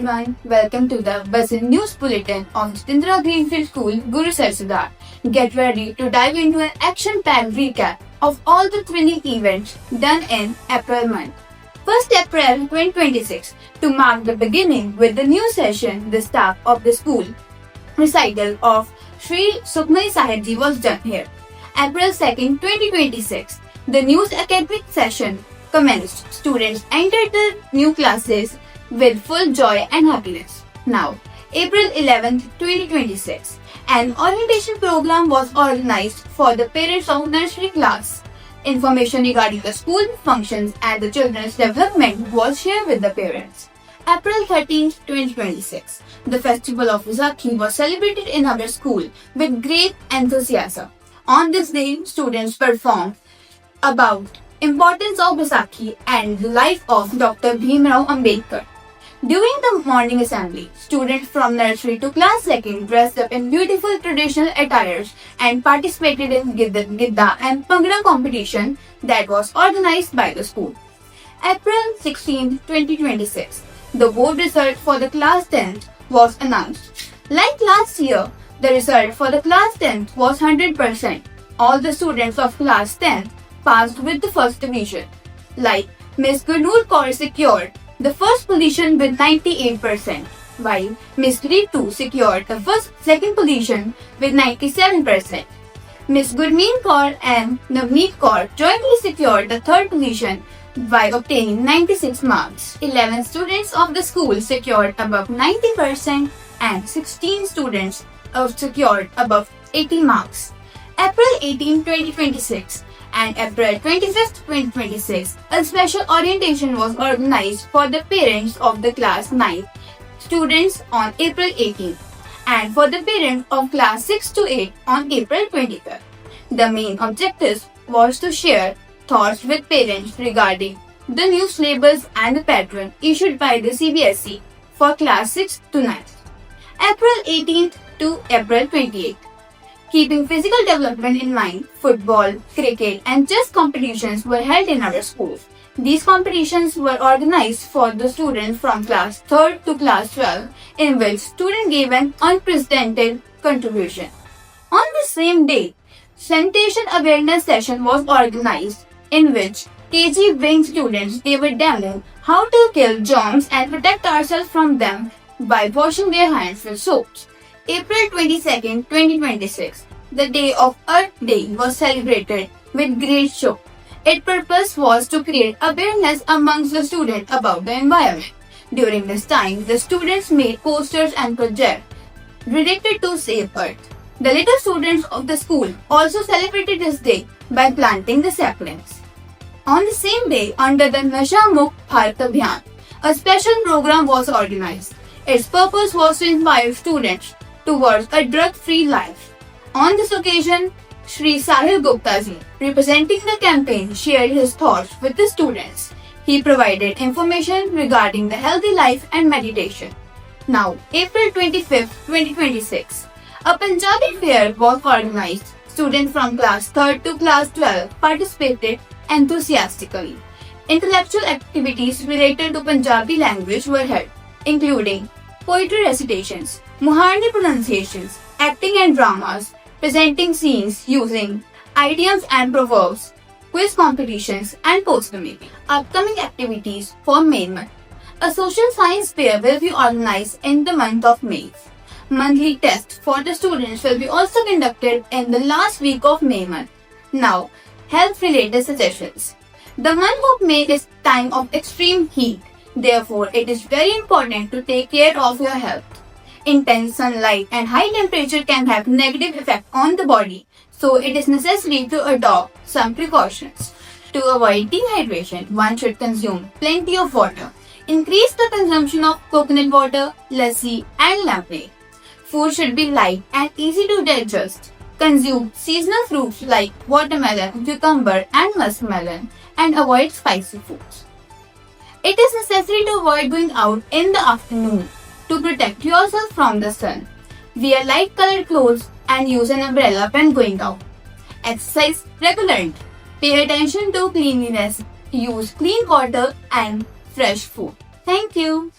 everyone, welcome to the Buzzin News Bulletin on Jitendra Greenfield School, Guru Sir. Get ready to dive into an action-packed recap of all the thrilling events done in April month. 1st April 2026, to mark the beginning with the new session, the staff of the school recital of Sri Sukhmani Sahib Ji was done here. April 2nd, 2026, the new academic session commenced. Students entered the new classes with full joy and happiness. Now, April 11th, 2026, an orientation program was organized for the parents of nursery class. Information regarding the school functions and the children's development was shared with the parents. April 13th, 2026, the festival of Vaisakhi was celebrated in our school with great enthusiasm. On this day, students performed about importance of Vaisakhi and the life of Dr. Bhimrao Ambedkar. During the morning assembly, students from nursery to class 2nd dressed up in beautiful traditional attires and participated in Gidda and Pangra competition that was organized by the school. April 16, 2026, the board result for the class 10th was announced. Like last year, the result for the class 10th was 100%. All the students of class 10th passed with the first division. Like Ms. Gurnoor Kaur secured the first position with 98%, while Ms. Ritu secured the second position with 97%. Ms. Gurmeen Kaur and Navneet Kaur jointly secured the third position by obtaining 96 marks. 11 students of the school secured above 90% and 16 students secured above 80 marks. April 18, 2026 and April 25th, 2026, a special orientation was organized for the parents of the class 9 students on April 18th and for the parents of class 6 to 8 on April 25th. The main objective was to share thoughts with parents regarding the new syllabus and the pattern issued by the CBSE for class 6 to 9. April 18th to April 28th. Keeping physical development in mind, football, cricket and chess competitions were held in our schools. These competitions were organized for the students from class 3rd to class 12, in which students gave an unprecedented contribution. On the same day, sanitation awareness session was organized, in which KG wing students were demoing how to kill germs and protect ourselves from them by washing their hands with soaps. April 22nd, 2026, the Day of Earth Day was celebrated with great show. Its purpose was to create awareness amongst the students about the environment. During this time, the students made posters and projects related to Save Earth. The little students of the school also celebrated this day by planting the saplings. On the same day, under the Nasha Mukt Bharat Abhiyan, a special program was organized. Its purpose was to inspire students towards a drug-free life. On this occasion, Sri Sahil Gupta ji, representing the campaign, shared his thoughts with the students. He provided information regarding the healthy life and meditation. Now, April 25th, 2026, a Punjabi fair was organized. Students from class 3rd to class 12 participated enthusiastically. Intellectual activities related to Punjabi language were held, including poetry recitations, Muharni pronunciations, acting and dramas, presenting scenes using idioms and proverbs, quiz competitions, and poster making. Upcoming activities for May month. A social science fair will be organized in the month of May. Monthly tests for the students will be also conducted in the last week of May month. Now, health-related suggestions. The month of May is time of extreme heat. Therefore, it is very important to take care of your health. Intense sunlight and high temperature can have negative effect on the body, so it is necessary to adopt some precautions. To avoid dehydration, one should consume plenty of water. Increase the consumption of coconut water, lassi and lemonade. Food should be light and easy to digest. Consume seasonal fruits like watermelon, cucumber and muskmelon and avoid spicy foods. It is necessary to avoid going out in the afternoon to protect yourself from the sun. Wear light colored clothes and use an umbrella when going out. Exercise regularly. Pay attention to cleanliness. Use clean water and fresh food. Thank you.